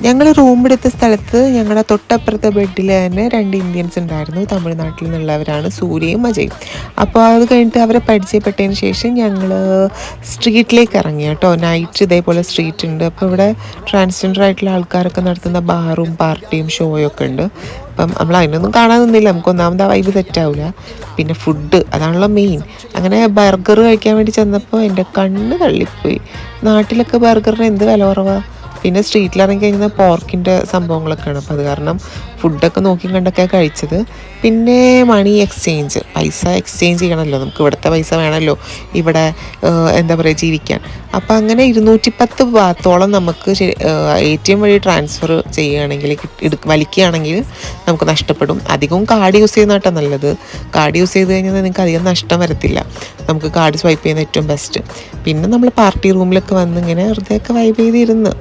ഞങ്ങൾ റൂം എടുത്ത സ്ഥലത്ത് ഞങ്ങളുടെ തൊട്ടപ്പുറത്തെ ബെഡിൽ തന്നെ 2 ഇന്ത്യൻസ് ഉണ്ടായിരുന്നു. തമിഴ്നാട്ടിൽ നിന്നുള്ളവരാണ്, സൂര്യയും അജയും. അപ്പോൾ അത് കഴിഞ്ഞിട്ട് അവരെ പരിചയപ്പെട്ടതിന് ശേഷം ഞങ്ങൾ സ്ട്രീറ്റിലേക്ക് ഇറങ്ങി കേട്ടോ. നൈറ്റ് ഇതേപോലെ സ്ട്രീറ്റ് ഉണ്ട്. അപ്പോൾ ഇവിടെ ട്രാൻസ്ജെൻഡർ ആയിട്ടുള്ള ആൾക്കാരൊക്കെ നടത്തുന്ന ബാറും പാർട്ടിയും ഷോയൊക്കെ ഉണ്ട്. അപ്പം നമ്മൾ അതിനൊന്നും കാണാൻ നിന്നില്ല, നമുക്ക് ഒന്നാമത് ആ വൈബ് സെറ്റാവില്ല. പിന്നെ ഫുഡ് അതാണല്ലോ മെയിൻ. അങ്ങനെ ബർഗർ കഴിക്കാൻ വേണ്ടി ചെന്നപ്പോൾ എൻ്റെ കണ്ണ് തള്ളിപ്പോയി. നാട്ടിലൊക്കെ ബർഗറിന് എന്ത് വില കുറവാണ്. പിന്നെ സ്ട്രീറ്റിൽ ഇറങ്ങി കഴിഞ്ഞാൽ പോർക്കിൻ്റെ സംഭവങ്ങളൊക്കെയാണ്. അപ്പോൾ അത് കാരണം ഫുഡൊക്കെ നോക്കി കണ്ടൊക്കെ കഴിച്ചത്. പിന്നെ മണി എക്സ്ചേഞ്ച്, പൈസ എക്സ്ചേഞ്ച് ചെയ്യണമല്ലോ, നമുക്ക് ഇവിടുത്തെ പൈസ വേണമല്ലോ ഇവിടെ എന്താ പറയുക ജീവിക്കാൻ. അപ്പോൾ അങ്ങനെ 210 ബാത്തോളം നമുക്ക് ATM വഴി ട്രാൻസ്ഫർ ചെയ്യുകയാണെങ്കിൽ വലിക്കുകയാണെങ്കിൽ നമുക്ക് നഷ്ടപ്പെടും. അധികവും കാർഡ് യൂസ് ചെയ്യുന്നതാട്ടോ നല്ലത്. കാർഡ് യൂസ് ചെയ്ത് കഴിഞ്ഞാൽ നിങ്ങൾക്ക് അധികം നഷ്ടം വരത്തില്ല. നമുക്ക് കാർഡ് സ്വൈപ്പ് ചെയ്യുന്ന ഏറ്റവും ബെസ്റ്റ്. പിന്നെ നമ്മൾ പാർട്ടി റൂമിലൊക്കെ വന്ന് ഇങ്ങനെ വെറുതെയൊക്കെ വൈബ് ചെയ്തിരുന്ന്